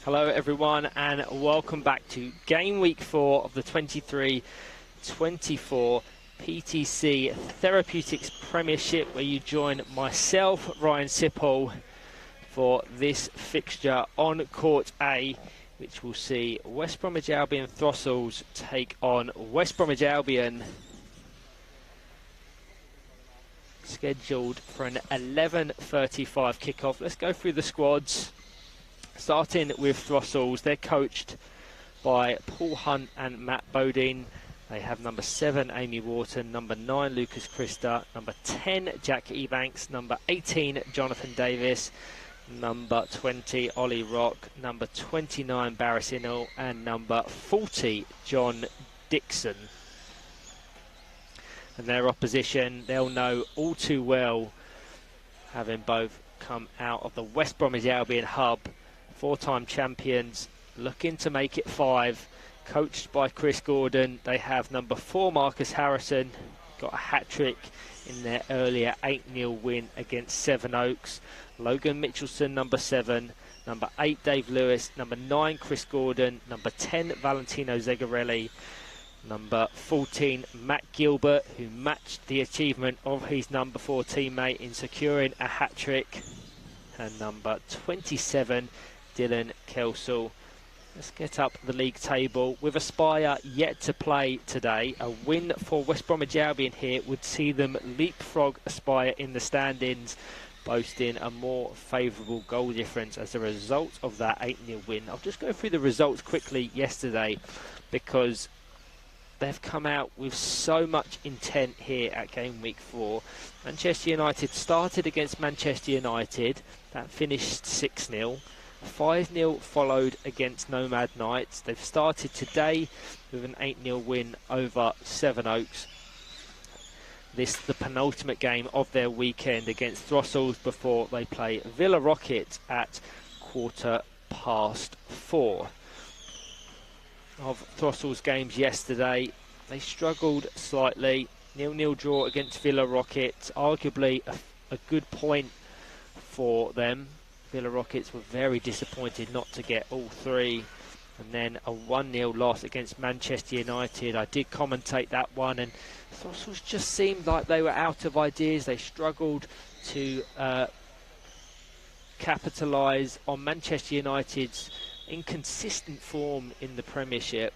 Hello everyone and welcome back to game week 4 of the 23-24 PTC Therapeutics Premiership, where you join myself, Ryan Sipple, for this fixture on Court A, which will see West Bromwich Albion Throstles take on West Bromwich Albion, scheduled for an 11:35 kickoff. Let's go through the squads. Starting with Throstles, they're coached by Paul Hunt and Matt Bodine. They have number 7 Amy Wharton, number 9 Lucas Christa, number 10 Jack Ebanks, number 18 Jonathan Davis, number 20 Ollie Rock, number 29 Barris Innell, and number 40 John Dixon. And their opposition, they'll know all too well, having both come out of the West Bromwich Albion hub. 4-time champions, looking to make it 5, coached by Chris Gordon. They have number 4 Marcus Harrison, got a hat-trick in their earlier 8-0 win against Sevenoaks. Logan Mitchelson, number 7, number 8 Dave Lewis, number 9 Chris Gordon, number 10 Valentino Zegarelli, number 14 Matt Gilbert, who matched the achievement of his number 4 teammate in securing a hat-trick, and number 27 Dylan Kelsall. Let's get up the league table with Aspire yet to play today. A win for West Bromwich Albion here would see them leapfrog Aspire in the standings, boasting a more favourable goal difference as a result of that 8-0 win. I'll just go through the results quickly yesterday, because they've come out with so much intent here at game week 4. Manchester United started against Manchester United, that finished 6-0. 5-0 followed against Nomad Knights. They've started today with an 8-0 win over Sevenoaks. This the penultimate game of their weekend against Throstles before they play Villa Rocket at 4:15. Of Throstles games yesterday, they struggled slightly. 0-0 draw against Villa Rocket, arguably a good point for them. Villa Rockets were very disappointed not to get all 3. And then a 1-0 loss against Manchester United. I did commentate that one, and Throstles just seemed like they were out of ideas. They struggled to capitalise on Manchester United's inconsistent form in the Premiership.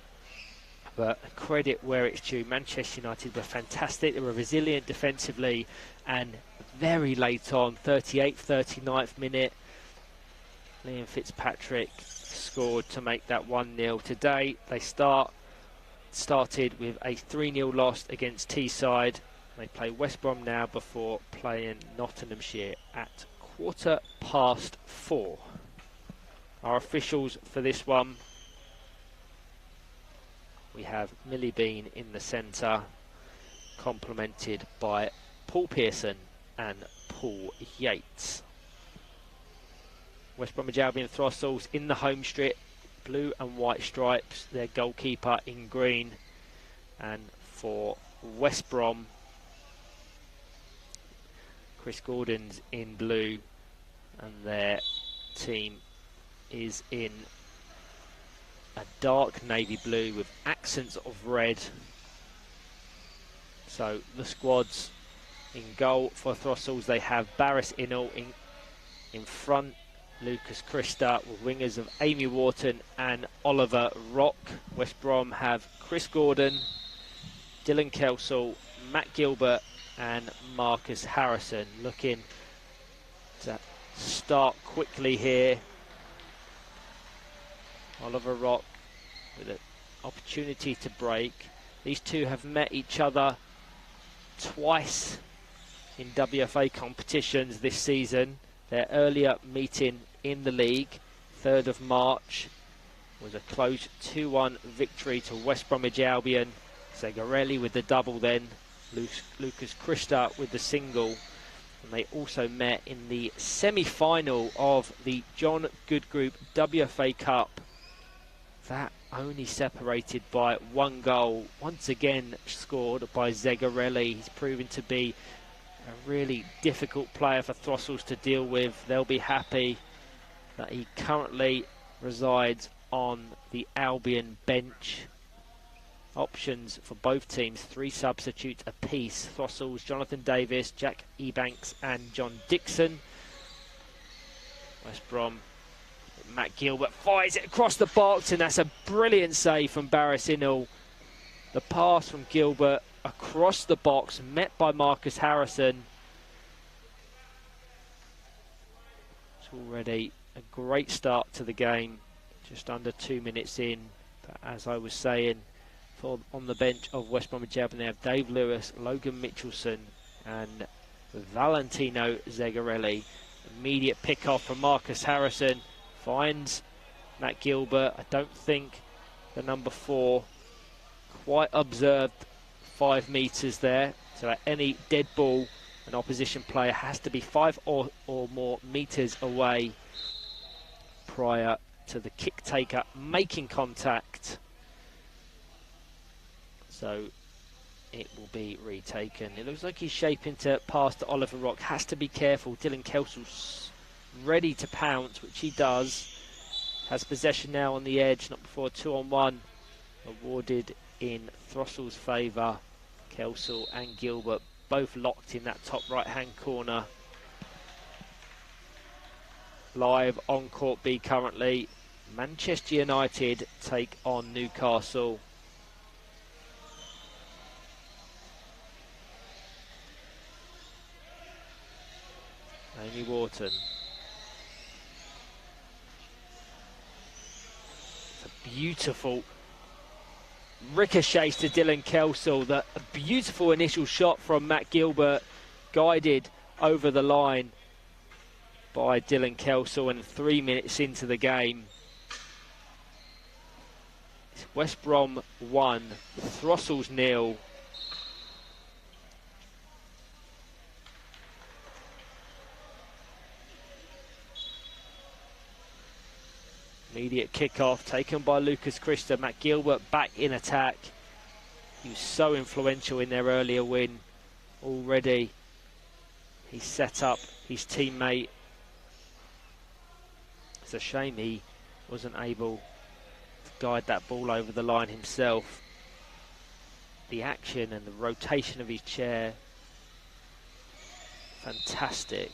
But credit where it's due, Manchester United were fantastic. They were resilient defensively, and very late on, 38th, 39th minute, Liam Fitzpatrick scored to make that 1-0. Today they started with a 3-0 loss against Teesside. They play West Brom now before playing Nottinghamshire at 4:15. Our officials for this one, we have Millie Bean in the centre, complemented by Paul Pearson and Paul Yates. West Bromwich Albion Throstles in the home strip, blue and white stripes, their goalkeeper in green. And for West Brom, Chris Gordon's in blue, and their team is in a dark navy blue with accents of red. So the squads in goal for Throstles, they have Barris Innell in front, Lucas Christa, with wingers of Amy Wharton and Oliver Rock. West Brom have Chris Gordon, Dylan Kelsall, Matt Gilbert and Marcus Harrison, looking to start quickly here. Oliver Rock with an opportunity to break. These two have met each other twice in WFA competitions this season. Their earlier meeting in the league, 3rd of March, was a close 2-1 victory to West Bromwich Albion. Zegarelli with the double then, Lucas Christa with the single. And they also met in the semi-final of the John Good Group WFA Cup. That only separated by 1 goal, once again scored by Zegarelli. He's proven to be a really difficult player for Throstles to deal with. They'll be happy that he currently resides on the Albion bench. Options for both teams, 3 substitutes apiece. Throstles, Jonathan Davis, Jack Ebanks and John Dixon. West Brom, Matt Gilbert fires it across the box, and that's a brilliant save from Barris Inall. The pass from Gilbert across the box, met by Marcus Harrison. It's already a great start to the game, just under 2 minutes in. But as I was saying, on the bench of West Bromwich Albion, they have Dave Lewis, Logan Mitchelson and Valentino Zegarelli. Immediate pick-off from Marcus Harrison, finds Matt Gilbert. I don't think the number 4 quite observed 5 metres there. So at any dead ball, an opposition player has to be 5 or more metres away prior to the kick taker making contact. So it will be retaken. It looks like he's shaping to pass to Oliver Rock. Has to be careful. Dylan Kelsel's ready to pounce, which he does. Has possession now on the edge, not before 2-on-1. Awarded in Throstles' favour. Kelsel and Gilbert both locked in that top right-hand corner. Live on Court B currently. Manchester United take on Newcastle. Amy Wharton. It's a beautiful ricochet to Dylan Kelsel. A beautiful initial shot from Matt Gilbert, guided over the line by Dylan Kelsel, and 3 minutes into the game. It's West Brom 1, Throstles 0. Immediate kick-off taken by Lucas Christa. Matt Gilbert back in attack. He was so influential in their earlier win. Already he set up his teammate. It's a shame he wasn't able to guide that ball over the line himself. The action and the rotation of his chair, fantastic.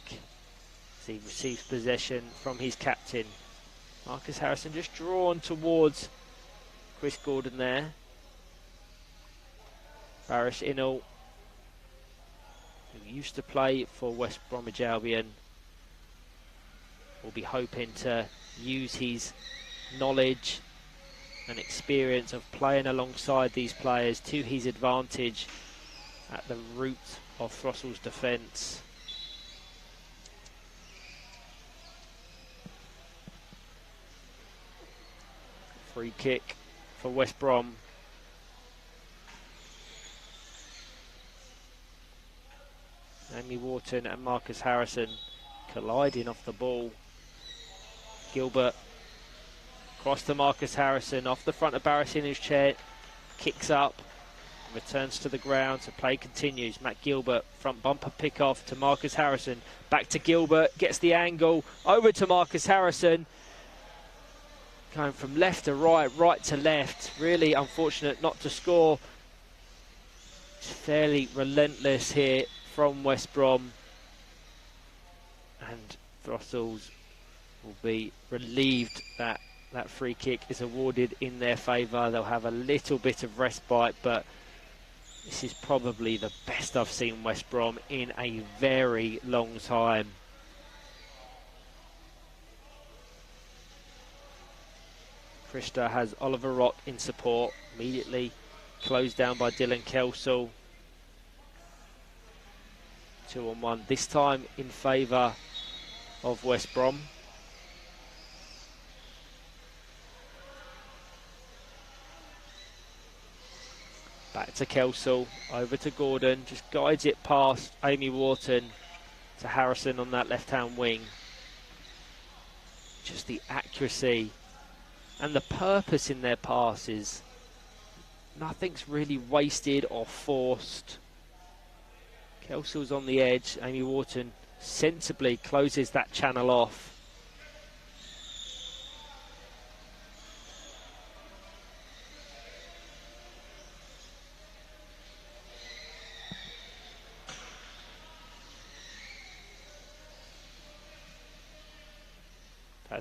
As he receives possession from his captain. Marcus Harrison just drawn towards Chris Gordon there. Barris Inall, who used to play for West Bromwich Albion, will be hoping to use his knowledge and experience of playing alongside these players to his advantage at the root of Throstles' defence. Free kick for West Brom. Amy Wharton and Marcus Harrison colliding off the ball. Gilbert across to Marcus Harrison, off the front of Barris in his chair, kicks up, returns to the ground, so play continues. Matt Gilbert, front bumper pick off to Marcus Harrison, back to Gilbert, gets the angle, over to Marcus Harrison. Going from left to right, right to left. Really unfortunate not to score. It's fairly relentless here from West Brom. And Throstles will be relieved that that free kick is awarded in their favour. They'll have a little bit of respite, but this is probably the best I've seen West Brom in a very long time. Christa has Oliver Rock in support, immediately closed down by Dylan Kelsel. 2-on-1, this time in favour of West Brom. Back to Kelsel, over to Gordon, just guides it past Amy Wharton to Harrison on that left-hand wing. Just the accuracy and the purpose in their passes. Nothing's really wasted or forced. Kelsel's on the edge. Amy Wharton sensibly closes that channel off.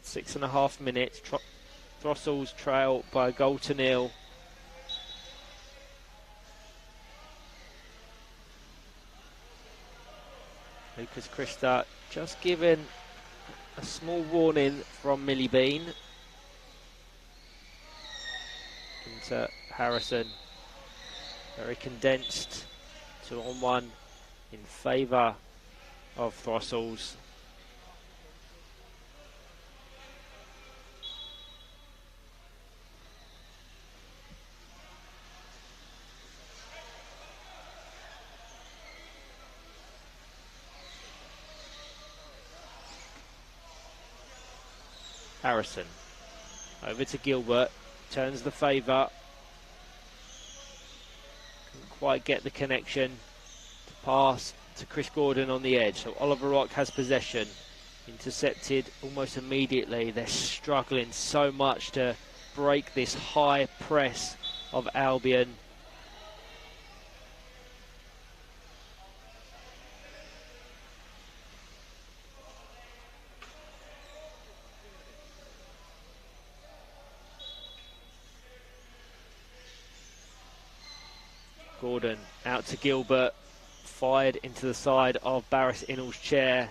6.5 minutes. Throstles trail by a goal to nil. Lucas Christa just given a small warning from Millie Bean. Into Harrison. Very condensed. 2-on-1 in favour of Throstles. Harrison over to Gilbert, turns the favour. Couldn't quite get the connection to pass to Chris Gordon on the edge. So Oliver Rock has possession, intercepted almost immediately. They're struggling so much to break this high press of Albion. Gordon out to Gilbert, fired into the side of Barris Innall's chair.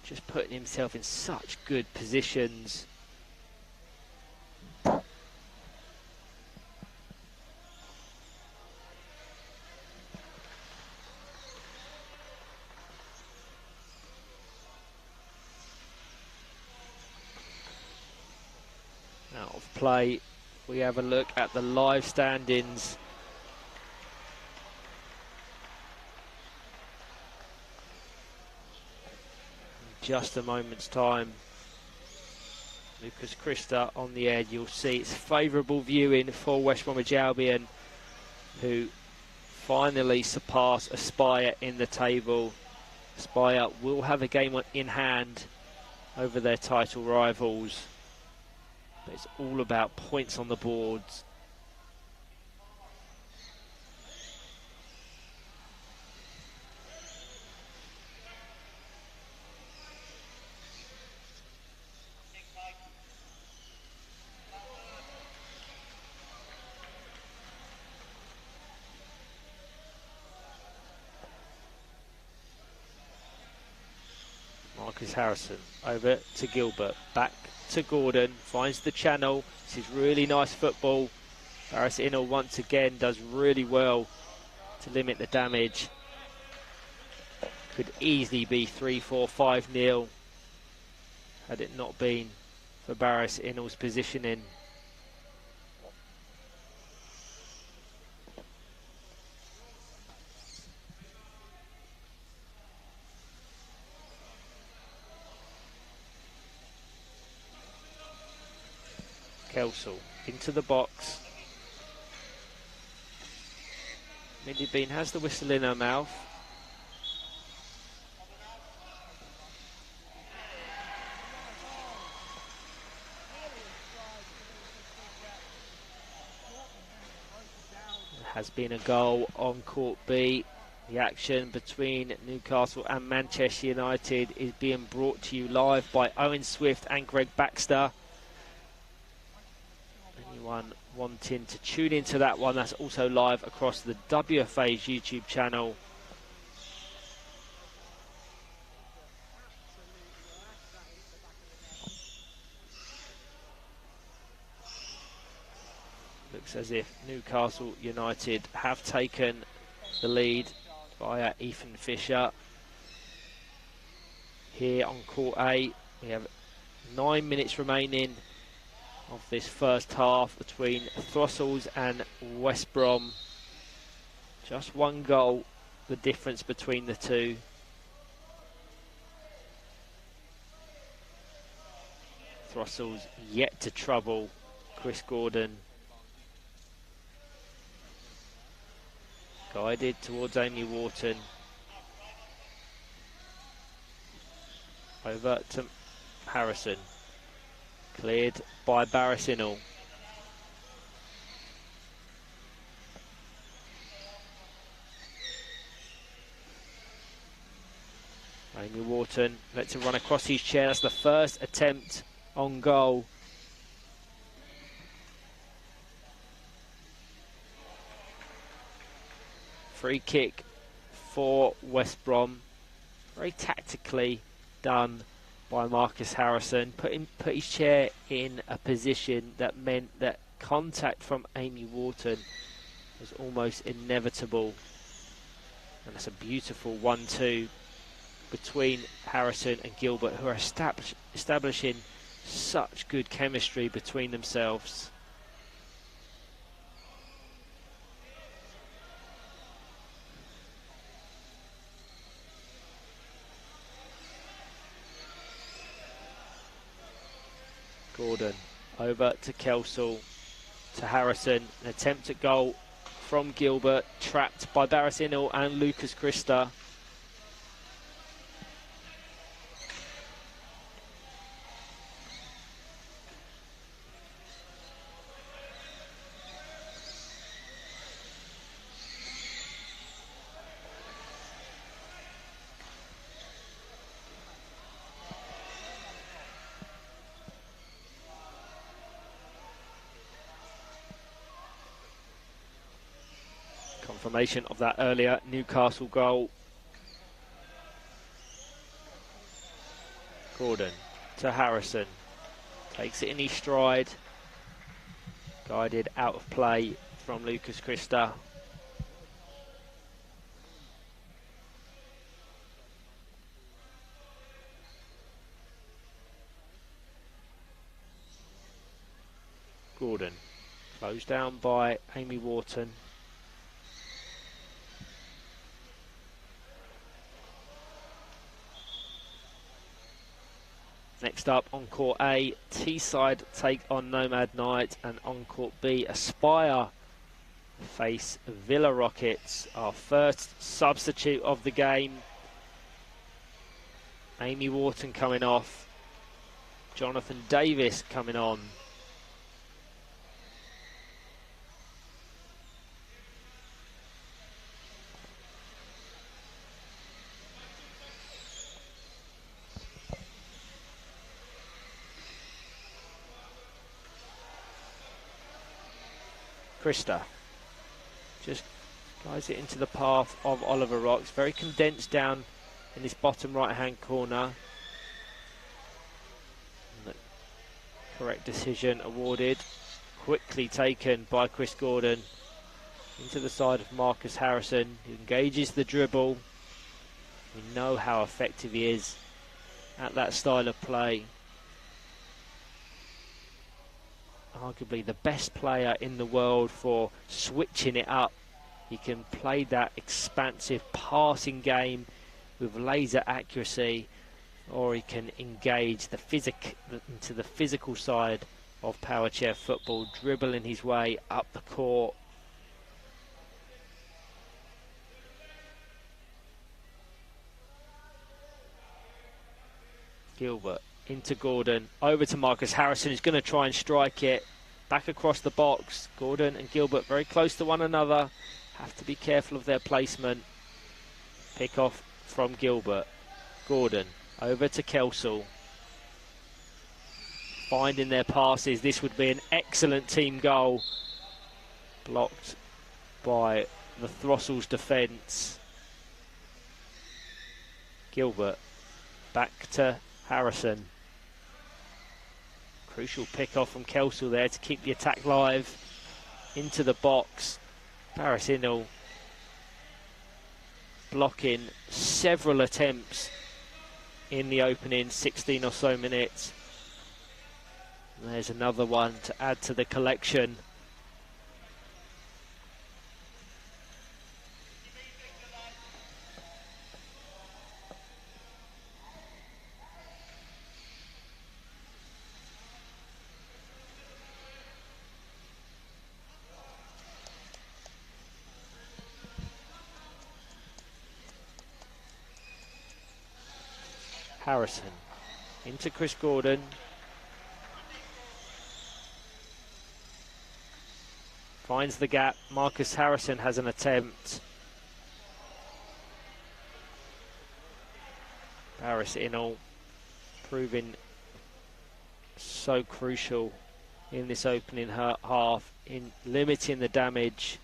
Just putting himself in such good positions. Out of play. We have a look at the live standings. In just a moment's time. Lucas Christa on the edge. You'll see it's favourable viewing for West Bromwich Albion, who finally surpass Aspire in the table. Aspire will have a game in hand over their title rivals. But it's all about points on the boards. Marcus Harrison over to Gilbert, back to Gordon, finds the channel. This is really nice football. Barris Innall once again does really well to limit the damage. Could easily be 3-4, 5-0 had it not been for Barris Innall's positioning. Kelsall into the box. Millie Bean has the whistle in her mouth. There has been a goal on Court B. The action between Newcastle and Manchester United is being brought to you live by Owen Swift and Greg Baxter. Anyone wanting to tune into that one, that's also live across the WFA's YouTube channel. Looks as if Newcastle United have taken the lead via Ethan Fisher. Here on Court A, we have 9 minutes remaining of this first half between Throstles and West Brom. Just one goal, the difference between the two. Throstles yet to trouble Chris Gordon. Guided towards Amy Wharton. Over to Harrison. Cleared by Barris Innall. Amy Wharton lets it run across his chair. That's the first attempt on goal. Free kick for West Brom. Very tactically done by Marcus Harrison. Put his chair in a position that meant that contact from Amy Wharton was almost inevitable. And that's a beautiful 1-2 between Harrison and Gilbert, who are establishing such good chemistry between themselves. Gordon over to Kelsall, to Harrison. An attempt at goal from Gilbert, trapped by Barrett-Inall and Lucas Christa. Confirmation of that earlier Newcastle goal. Gordon to Harrison. Takes it in his stride. Guided out of play from Lucas Christa. Gordon. Closed down by Amy Wharton. Next up, on court A, Teesside take on Nomad Knight, and on court B, Aspire face Villa Rockets. Our first substitute of the game. Amy Wharton coming off. Jonathan Davis coming on. Christa just guides it into the path of Oliver Rocks. Very condensed down in this bottom right hand corner. And the correct decision awarded. Quickly taken by Chris Gordon into the side of Marcus Harrison, who engages the dribble. We know how effective he is at that style of play. Arguably the best player in the world for switching it up. He can play that expansive passing game with laser accuracy, or he can engage into the physical side of power chair football, dribbling his way up the court. Gilbert into Gordon, over to Marcus Harrison, who's going to try and strike it back across the box. Gordon and Gilbert very close to one another, have to be careful of their placement. Pick off from Gilbert. Gordon over to Kelsall, finding their passes. This would be an excellent team goal, blocked by the Throstles defence. Gilbert back to Harrison. Crucial pick off from Kelsall there to keep the attack live. Into the box. Barrett-Inall blocking several attempts in the opening 16 or so minutes. And there's another one to add to the collection. Harrison into Chris Gordon. Finds the gap. Marcus Harrison has an attempt. Paris Inall proving so crucial in this opening half in limiting the damage.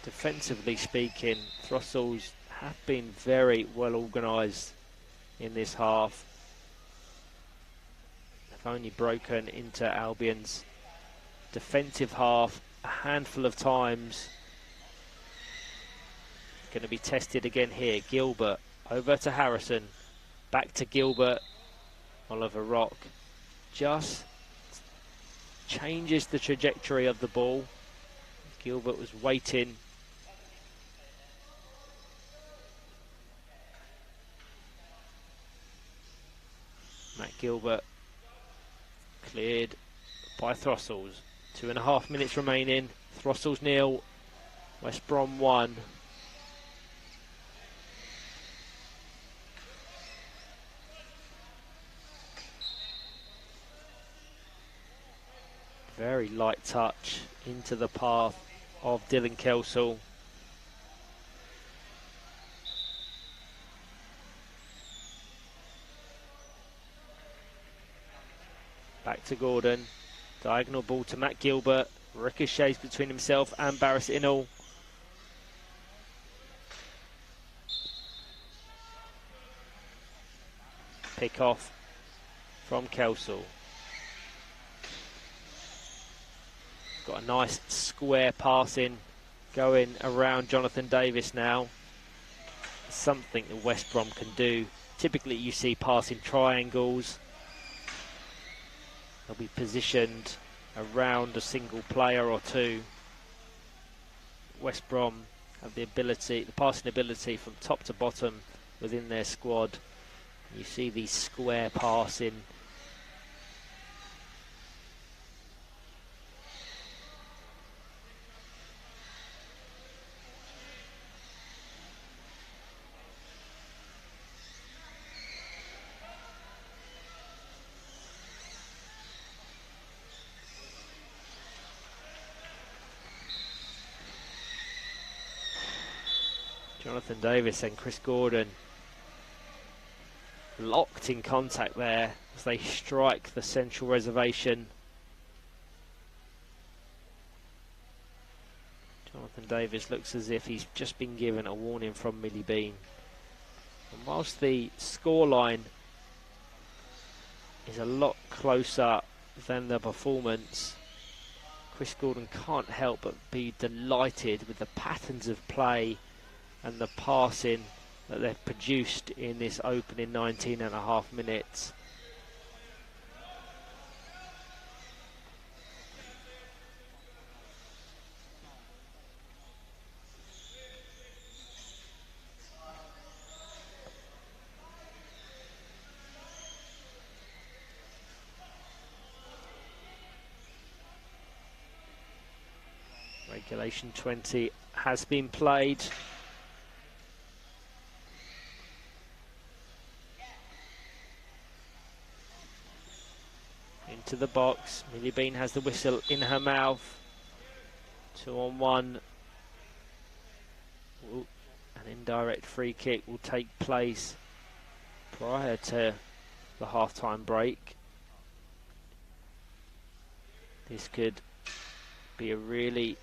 Defensively speaking, Throstles have been very well organised in this half. They've only broken into Albion's defensive half a handful of times. Going to be tested again here. Gilbert over to Harrison, back to Gilbert. Oliver Rock just changes the trajectory of the ball. Gilbert was waiting. Matt Gilbert cleared by Throstles. 2.5 minutes remaining. Throstles 0, West Brom 1. Very light touch into the path of Dylan Kelsall. Back to Gordon. Diagonal ball to Matt Gilbert. Ricochets between himself and Paris Inall. Pick off from Kelsall. Got a nice square passing going around Jonathan Davis now. Something that West Brom can do. Typically you see passing triangles. They'll be positioned around a single player or two. West Brom have the ability, the passing ability from top to bottom within their squad. You see these square passing. Jonathan Davis and Chris Gordon locked in contact there as they strike the central reservation. Jonathan Davis looks as if he's just been given a warning from Millie Bean. And whilst the scoreline is a lot closer than the performance, Chris Gordon can't help but be delighted with the patterns of play and the passing that they've produced in this opening 19.5 minutes. Regulation 20 has been played. Into the box. Millie Bean has the whistle in her mouth. 2-on-1. An indirect free kick will take place prior to the half-time break. This could be a really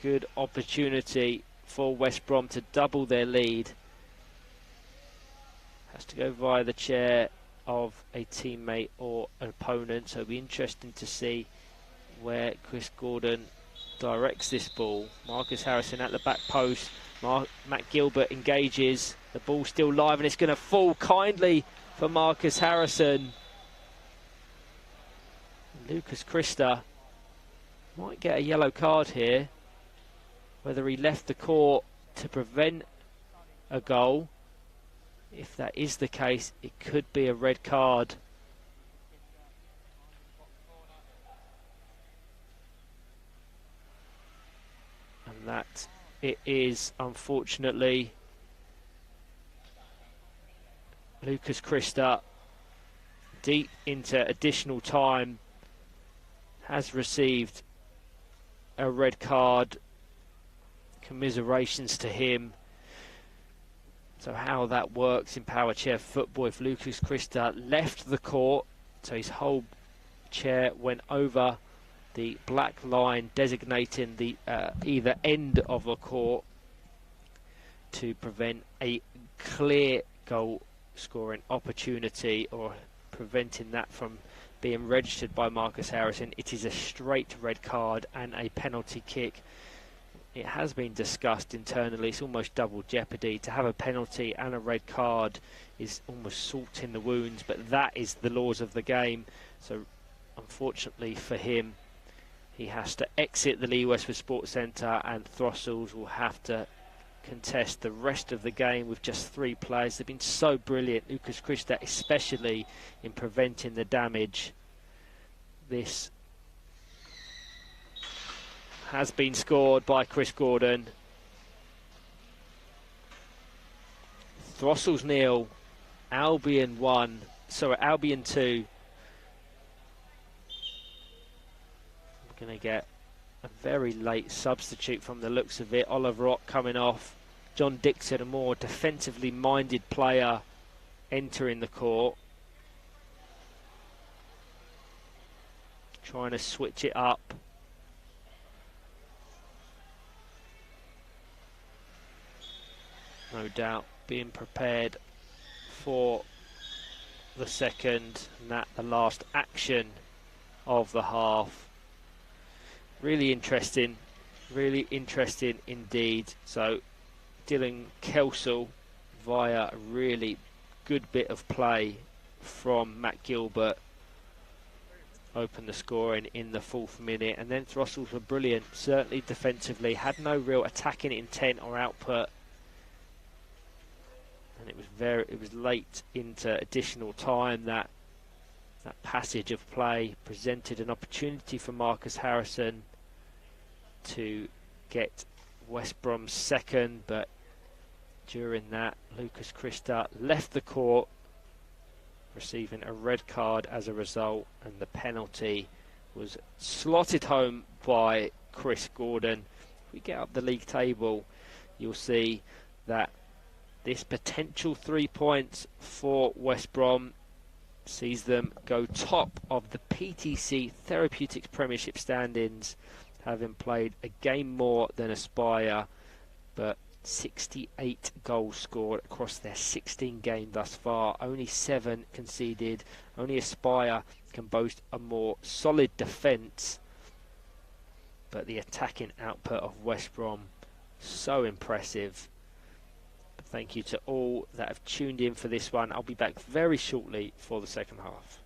good opportunity for West Brom to double their lead. Has to go via the chair of a teammate or an opponent, so it'll be interesting to see where Chris Gordon directs this ball. Marcus Harrison at the back post. Matt Gilbert engages. The ball's still live and it's going to fall kindly for Marcus Harrison. Lucas Christa might get a yellow card here. Whether he left the court to prevent a goal. If that is the case, it could be a red card. And that it is, unfortunately. Lucas Christa deep into additional time has received a red card. Commiserations to him. So how that works in power chair football, if Lucas Christa left the court, so his whole chair went over the black line designating the either end of the court to prevent a clear goal scoring opportunity, or preventing that from being registered by Marcus Harrison, it is a straight red card and a penalty kick. It has been discussed internally, it's almost double jeopardy. To have a penalty and a red card is almost salt in the wounds, but that is the laws of the game. So unfortunately for him, he has to exit the Lee Westwood Sports Centre, and Throstles will have to contest the rest of the game with just 3 players. They've been so brilliant, Lucas Christa especially, in preventing the damage. This has been scored by Chris Gordon. Throstles 0, Albion 2. We're going to get a very late substitute from the looks of it. Oliver Rock coming off. John Dixon, a more defensively minded player, entering the court. Trying to switch it up. No doubt being prepared for the second, and that the last action of the half. Really interesting indeed. So Dylan Kelsall, via a really good bit of play from Matt Gilbert, opened the scoring in the 4th minute, and then Throstles were brilliant, certainly defensively, had no real attacking intent or output. And it was late into additional time that passage of play presented an opportunity for Marcus Harrison to get West Brom's second, but during that, Lucas Christa left the court, receiving a red card as a result, and the penalty was slotted home by Chris Gordon. If we get up the league table, you'll see that this potential 3 points for West Brom sees them go top of the PTC Therapeutics Premiership standings, having played a game more than Aspire, but 68 goals scored across their 16 games thus far, only 7 conceded. Only Aspire can boast a more solid defence, but the attacking output of West Brom, so impressive. Thank you to all that have tuned in for this one. I'll be back very shortly for the second half.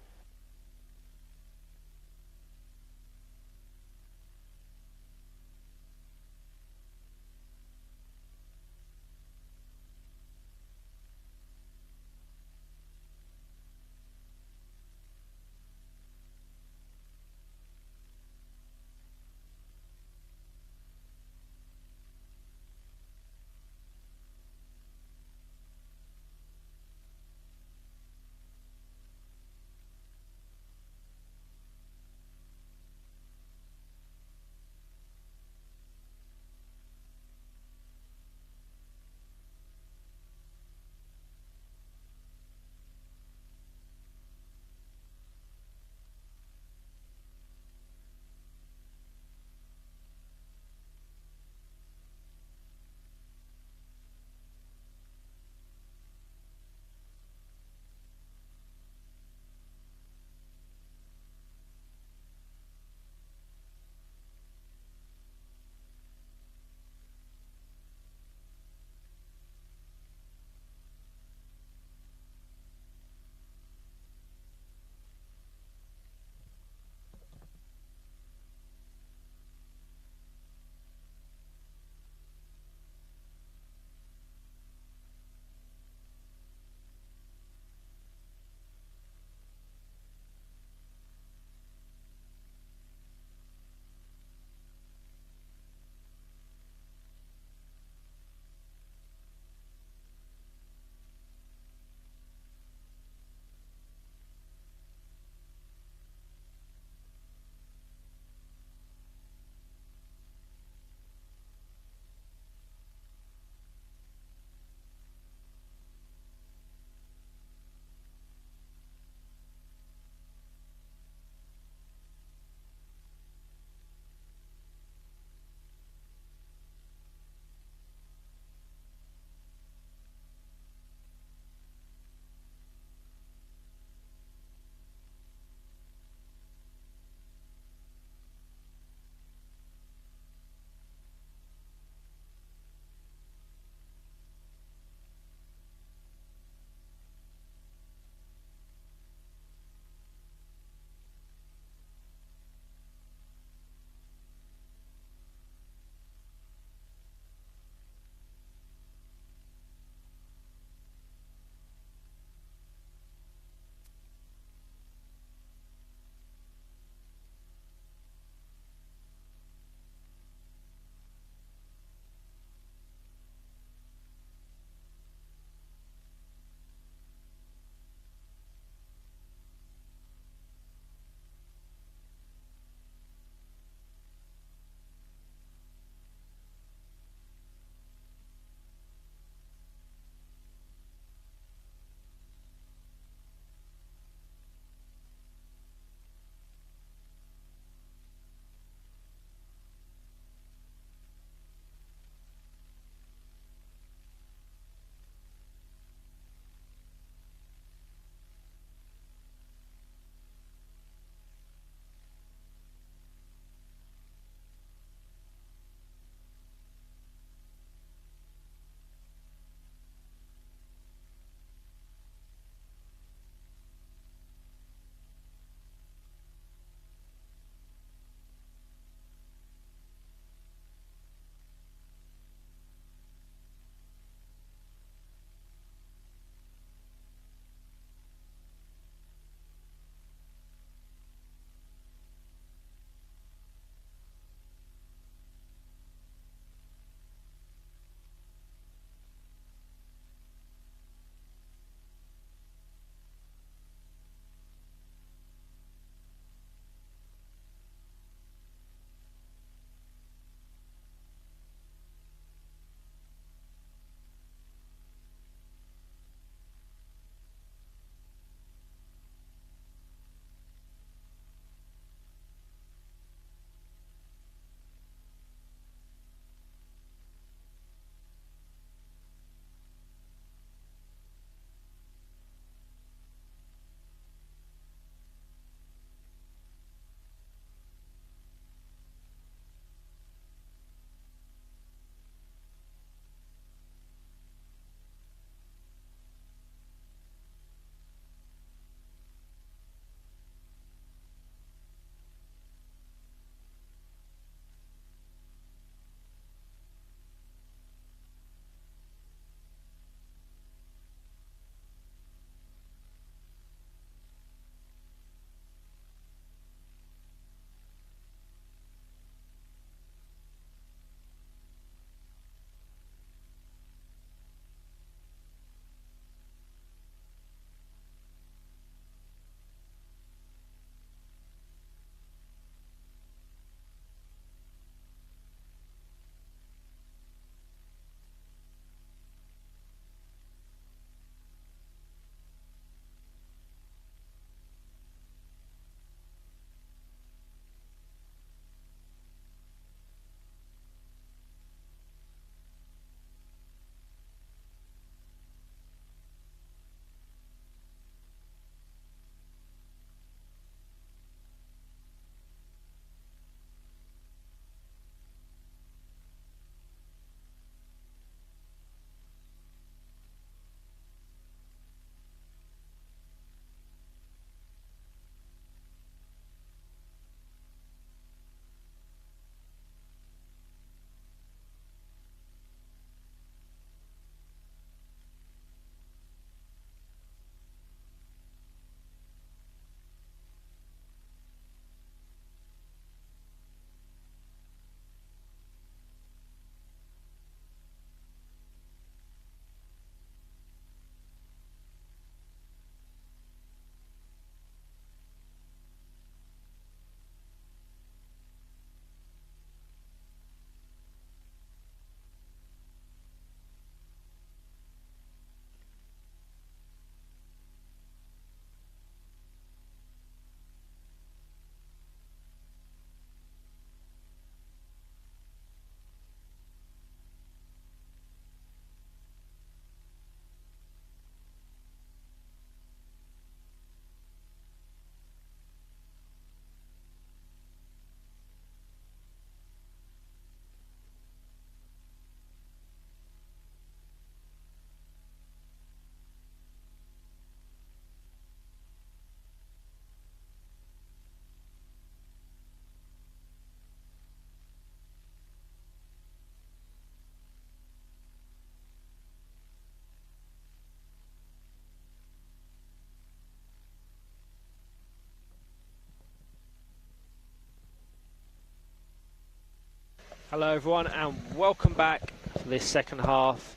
Hello everyone and welcome back for this second half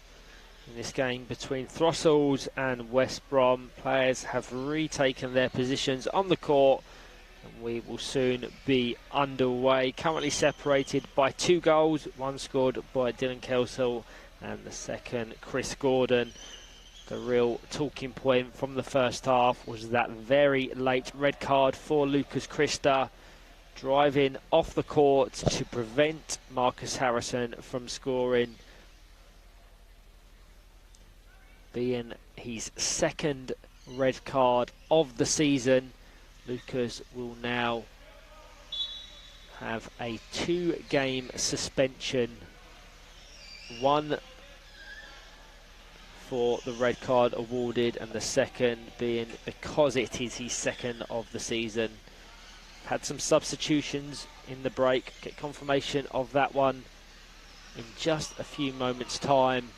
in this game between Throstles and West Brom. Players have retaken their positions on the court and we will soon be underway. Currently separated by 2 goals, one scored by Dylan Kelsall and the second Chris Gordon. The real talking point from the first half was that very late red card for Lucas Christa, driving off the court to prevent Marcus Harrison from scoring, being his second red card of the season. Lucas will now have a 2-game suspension, one for the red card awarded and the second being because it is his second of the season. Had some substitutions in the break, get confirmation of that one in just a few moments time.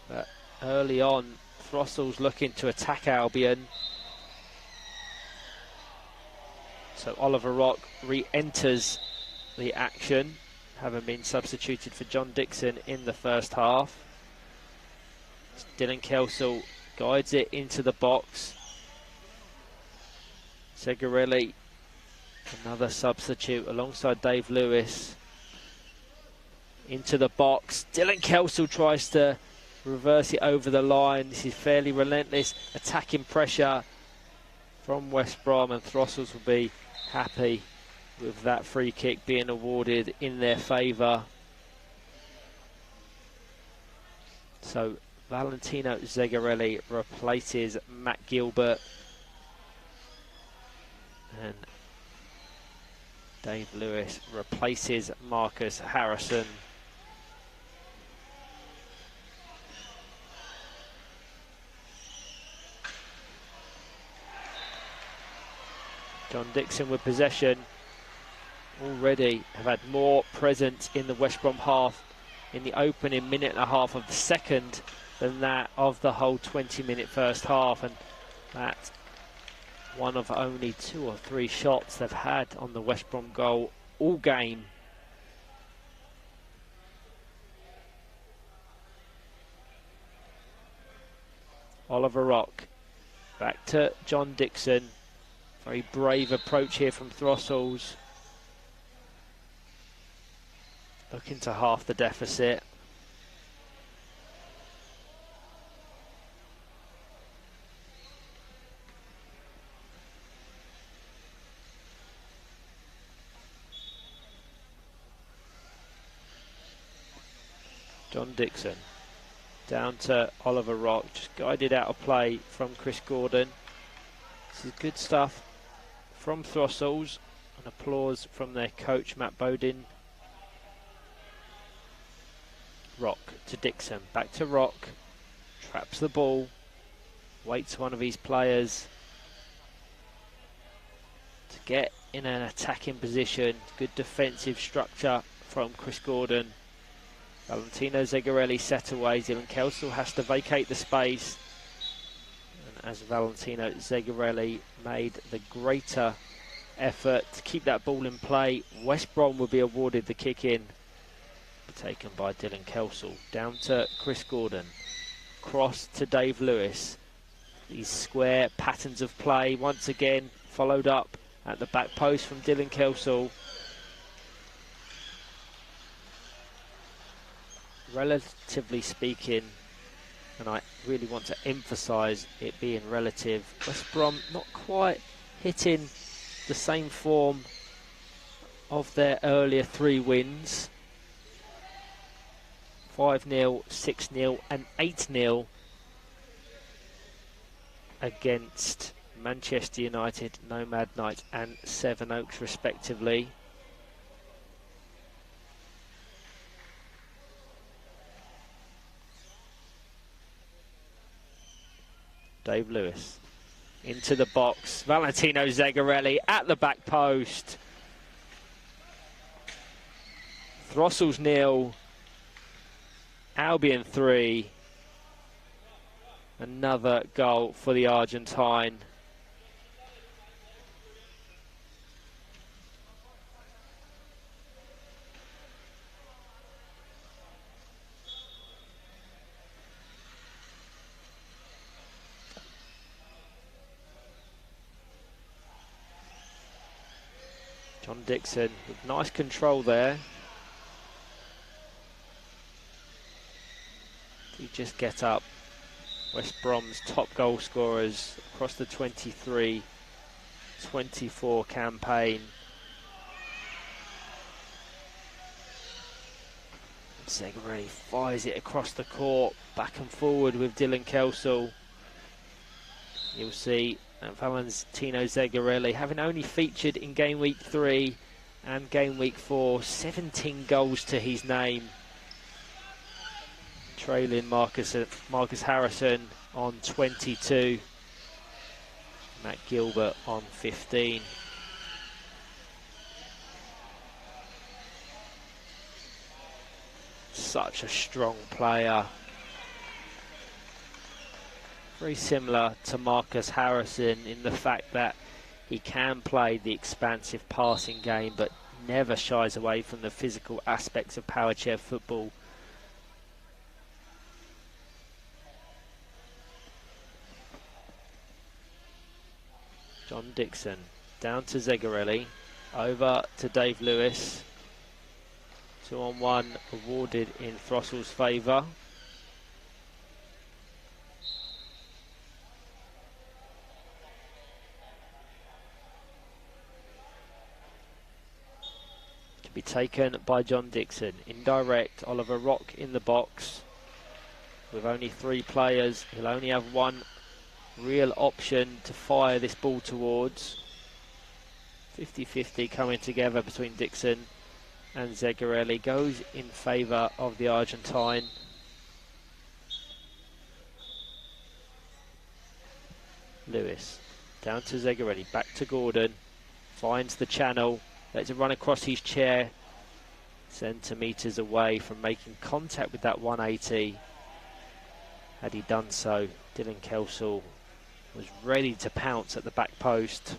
But early on, Throstles looking to attack Albion. So Oliver Rock re-enters the action, having been substituted for John Dixon in the first half. Dylan Kelsall guides it into the box. Zegarelli, another substitute alongside Dave Lewis. Into the box. Dylan Kelsall tries to reverse it over the line. This is fairly relentless attacking pressure from West Brom, and Throstles will be happy with that free kick being awarded in their favour. So Valentino Zegarelli replaces Matt Gilbert. And Dave Lewis replaces Marcus Harrison. John Dixon with possession. Already have had more presence in the West Brom half in the opening minute and a half of the second than that of the whole 20-minute first half, and that one of only 2 or 3 shots they've had on the West Brom goal all game. Oliver Rock back to John Dixon. Very brave approach here from Throstles. Looking to half the deficit. John Dixon down to Oliver Rock, just guided out of play from Chris Gordon. This is good stuff from Throstles, and applause from their coach Matt Bowden. Rock to Dixon, back to Rock, traps the ball, waits one of his players to get in an attacking position. Good defensive structure from Chris Gordon. Valentino Zegarelli set away. Dylan Kelsall has to vacate the space. And as Valentino Zegarelli made the greater effort to keep that ball in play, West Brom will be awarded the kick in. Taken by Dylan Kelsall. Down to Chris Gordon. Cross to Dave Lewis. These square patterns of play once again followed up at the back post from Dylan Kelsall. Relatively speaking, and I really want to emphasise it being relative, West Brom not quite hitting the same form of their earlier 3 wins. 5-0, 6-0 and 8-0 against Manchester United, Nomad Knights and Sevenoaks respectively. Dave Lewis into the box. Valentino Zegarelli at the back post. Throstles 0, Albion 3. Another goal for the Argentine. John Dixon with nice control there. You just get up West Brom's top goal scorers across the 23-24 campaign. Zegarelli fires it across the court, back and forward with Dylan Kelsall. You'll see Valentino Zegarelli, having only featured in game week 3 and game week 4, 17 goals to his name. Trailing Marcus Harrison on 22, Matt Gilbert on 15. Such a strong player. Very similar to Marcus Harrison in the fact that he can play the expansive passing game but never shies away from the physical aspects of power chair football. John Dixon down to Zegarelli, over to Dave Lewis. 2-on-1 awarded in Throstles' favour. To be taken by John Dixon. Indirect, Oliver Rock in the box. With only 3 players, he'll only have one real option to fire this ball towards. 50-50 coming together between Dixon and Zegarelli. Goes in favour of the Argentine. Lewis down to Zegarelli, back to Gordon, finds the channel, lets it run across his chair, centimetres away from making contact with that 180. Had he done so, Dylan Kelsall was ready to pounce at the back post.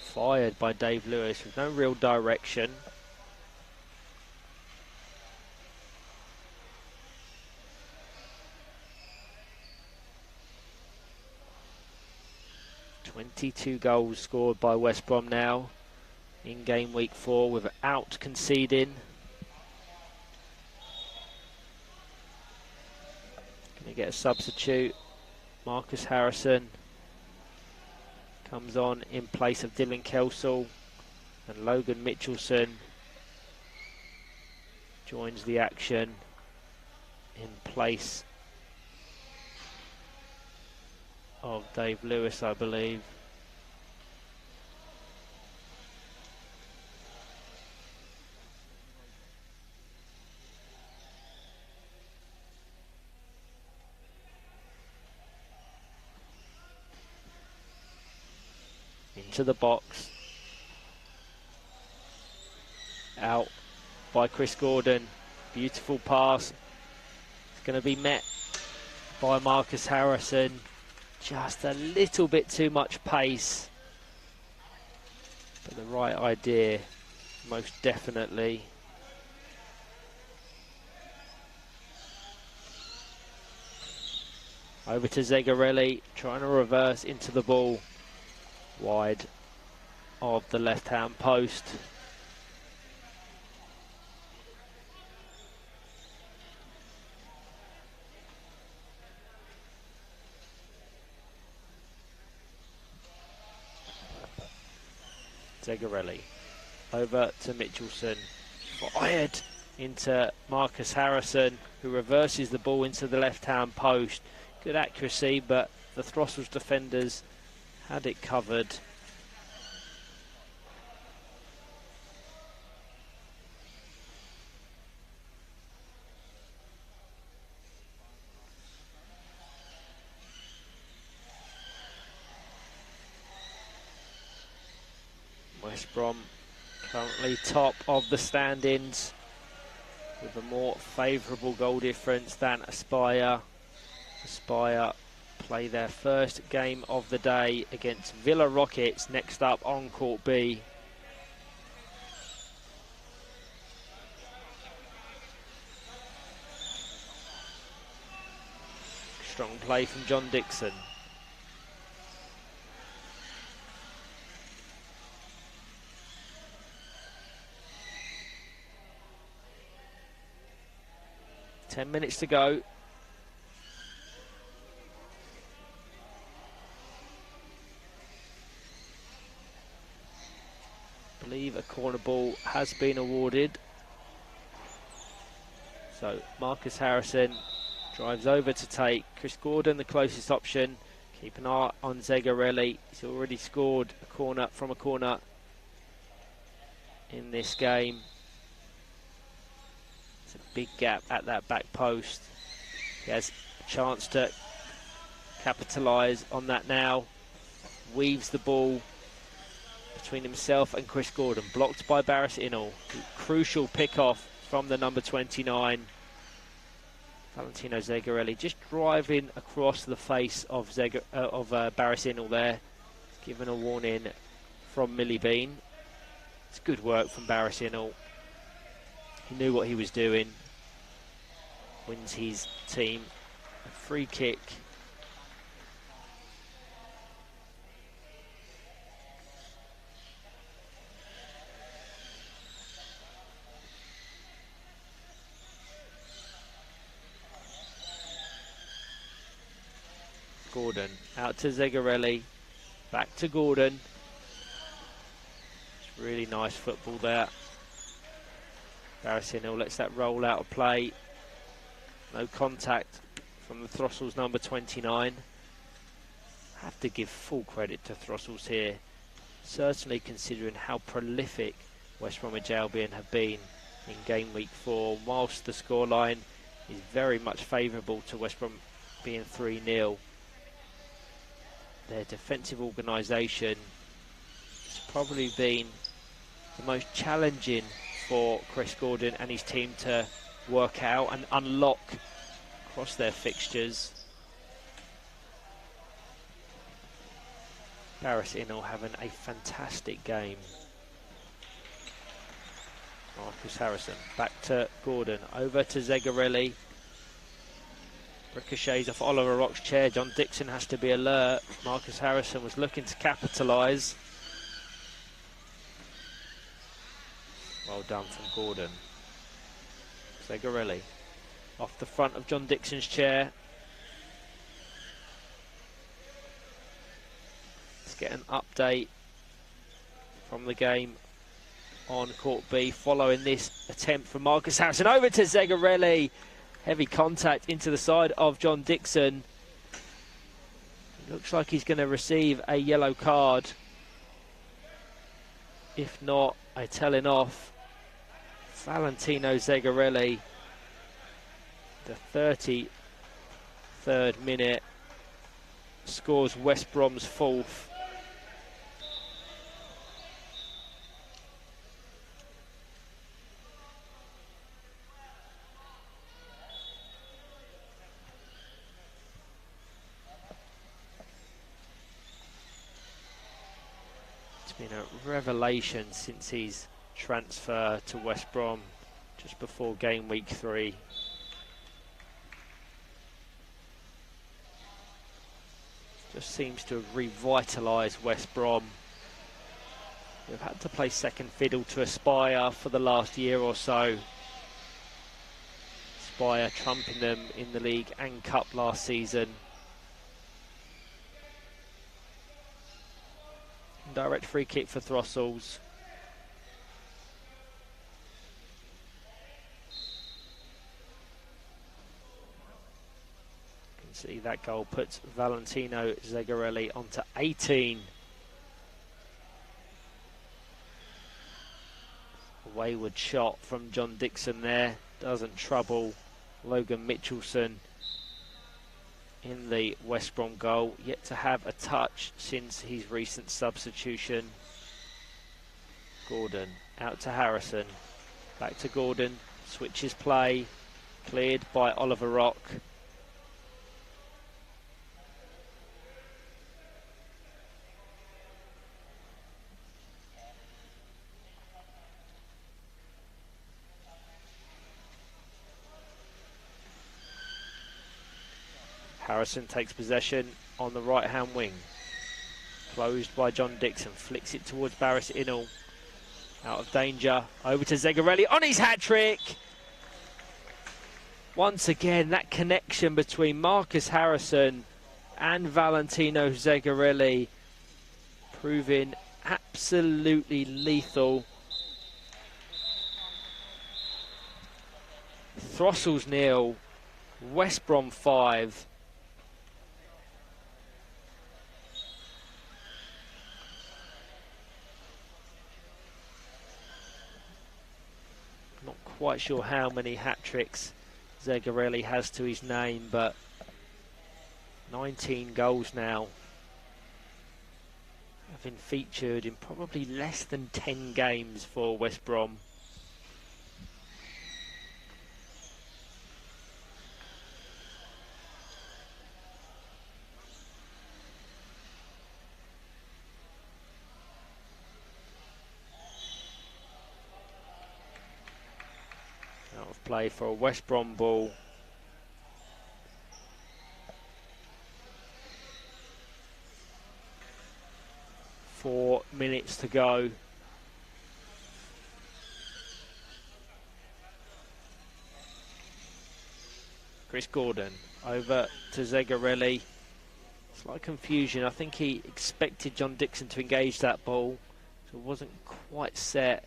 Fired by Dave Lewis with no real direction. "22 goals scored by West Brom now in game week 4 without conceding. Going to get a substitute. Marcus Harrison comes on in place of Dylan Kelsall, and Logan Mitchelson joins the action in place of Dave Lewis, I believe. Into the box, out by Chris Gordon, beautiful pass. It's going to be met by Marcus Harrison, just a little bit too much pace, but the right idea most definitely. Over to Zegarelli, trying to reverse into the ball, wide of the left-hand post. Zegarelli over to Mitchelson, fired into Marcus Harrison, who reverses the ball into the left-hand post. Good accuracy, but the Throstles defenders had it covered. West Brom currently top of the standings with a more favourable goal difference than Aspire. Aspire play their first game of the day against Villa Rockets next up on Court B. play from John Dixon. Ten minutes to go. I believe a corner ball has been awarded. So Marcus Harrison drives over to take Chris Gordon, the closest option. Keep an eye on Zegarelli. He's already scored a corner from a corner in this game. It's a big gap at that back post. He has a chance to capitalise on that now. Weaves the ball between himself and Chris Gordon. Blocked by Barris Innall. Crucial pick-off from the number 29. Valentino Zegarelli just driving across the face of Barris Innall there. Given a warning from Millie Bean. It's good work from Barris Innall. He knew what he was doing. Wins his team a free kick. Gordon out to Zegarelli, back to Gordon. It's really nice football there. Barris Innall lets that roll out of play. No contact from the Throstles number 29. Have to give full credit to Throstles here, certainly considering how prolific West Bromwich Albion have been in game week 4, whilst the scoreline is very much favourable to West Brom being 3-0. Their defensive organisation has probably been the most challenging for Chris Gordon and his team to work out and unlock across their fixtures. Barris Innall having a fantastic game. Marcus Harrison back to Gordon, over to Zegarelli. Ricochets off Oliver Rock's chair. John Dixon has to be alert. Marcus Harrison was looking to capitalise. Well done from Gordon. Zegarelli off the front of John Dixon's chair. Let's get an update from the game on Court B following this attempt from Marcus Harrison. Over to Zegarelli. Heavy contact into the side of John Dixon. Looks like he's going to receive a yellow card. If not, a telling off. Valentino Zegarelli, the 33rd minute, scores West Brom's 4th. Been a revelation since his transfer to West Brom just before game week 3. Just seems to have revitalised West Brom. They've had to play second fiddle to Aspire for the last year or so. Aspire trumping them in the league and cup last season. Direct free kick for Throstles. You can see that goal puts Valentino Zegarelli onto 18. A wayward shot from John Dixon there. Doesn't trouble Logan Mitchelson in the West Brom goal, yet to have a touch since his recent substitution. Gordon out to Harrison, back to Gordon, switches play, cleared by Oliver Rock. Harrison takes possession on the right-hand wing. Closed by John Dixon, flicks it towards Barris Innall. Out of danger, over to Zegarelli on his hat-trick. Once again, that connection between Marcus Harrison and Valentino Zegarelli proving absolutely lethal. Throstles 0, West Brom 5. Not quite sure how many hat-tricks Zegarelli has to his name, but 19 goals now, having featured in probably less than 10 games for West Brom. Out of play for a West Brom ball. Four minutes to go. Chris Gordon over to Zegarelli. Slight confusion. I think he expected John Dixon to engage that ball, so it wasn't quite set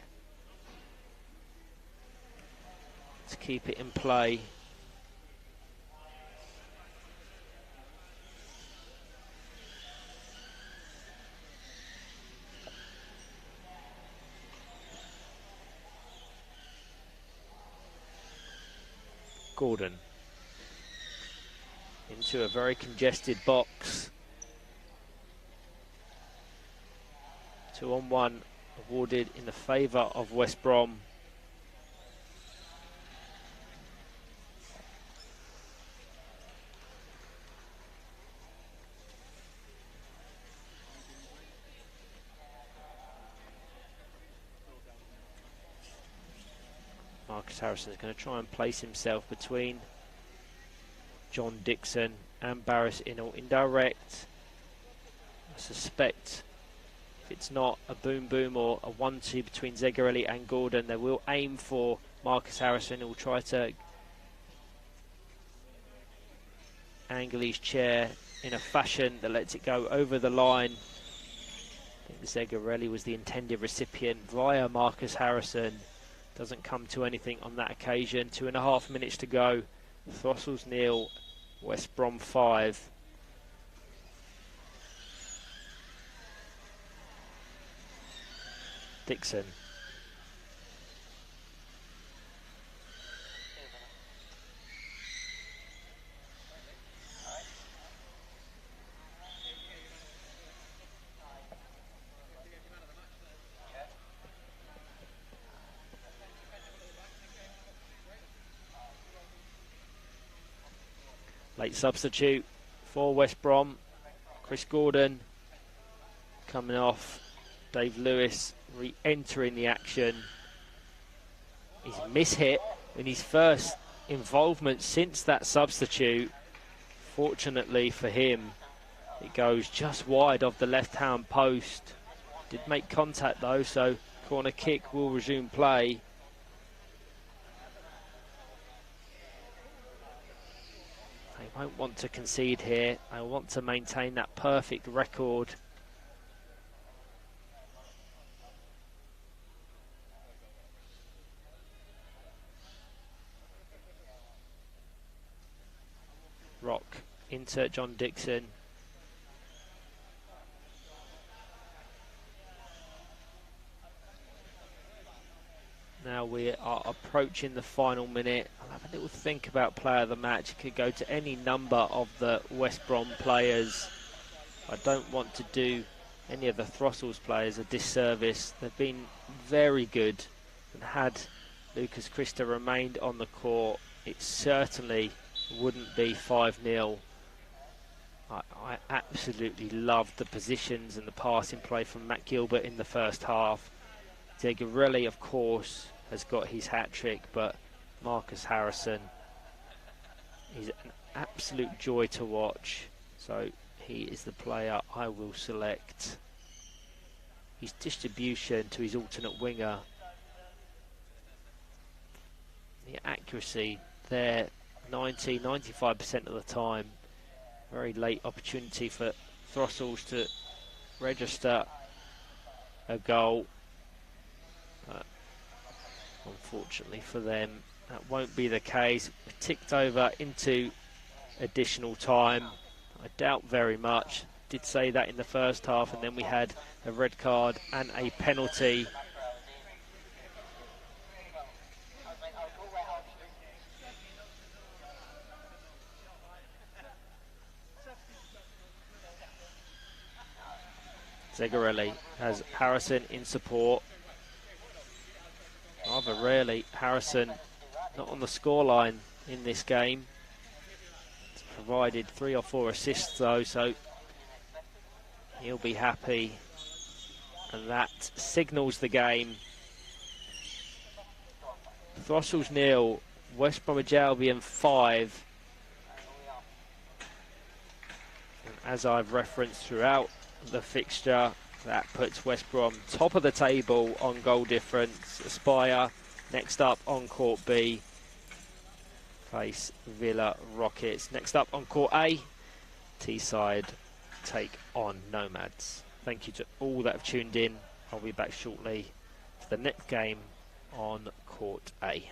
to keep it in play. Gordon into a very congested box. 2-on-1 awarded in the favour of West Brom. Marcus Harrison is going to try and place himself between John Dixon and Barris Innall. Indirect. I suspect if it's not a boom-boom or a 1-2 between Zegarelli and Gordon, they will aim for Marcus Harrison, who will try to angle his chair in a fashion that lets it go over the line. I think Zegarelli was the intended recipient via Marcus Harrison. Doesn't come to anything on that occasion. 2.5 minutes to go. Throstles 0, West Brom 5. Dixon. Late substitute for West Brom. Chris Gordon coming off. Dave Lewis re-entering the action. He's mishit in his first involvement since that substitute. Fortunately for him, it goes just wide of the left-hand post. Did make contact though, so corner kick will resume play. They won't want to concede here. They want to maintain that perfect record. Rock into John Dixon. Now we are approaching the final minute. I'll have a little think about player of the match. It could go to any number of the West Brom players. I don't want to do any of the Throstles players a disservice. They've been very good, and had Lucas Christa remained on the court, it certainly wouldn't be 5-0. I absolutely loved the positions and the passing play from Matt Gilbert in the first half. Zegarelli, of course, has got his hat-trick, but Marcus Harrison is an absolute joy to watch. So he is the player I will select. His distribution to his alternate winger, the accuracy there, 95% of the time. Very late opportunity for Throstles to register a goal, but unfortunately for them that won't be the case. We ticked over into additional time. I doubt very much. Did say that in the first half, and then we had a red card and a penalty. Zegarelli has Harrison in support. Rather rarely, Harrison not on the scoreline in this game. He's provided 3 or 4 assists though, so he'll be happy. And that signals the game. Throstles 0, West Bromwich Albion 5. And as I've referenced throughout the fixture, that puts West Brom top of the table on goal difference. Aspire next up on Court B, face Villa Rockets. Next up on Court A, Teesside take on Nomads. Thank you to all that have tuned in. I'll be back shortly for the next game on Court A.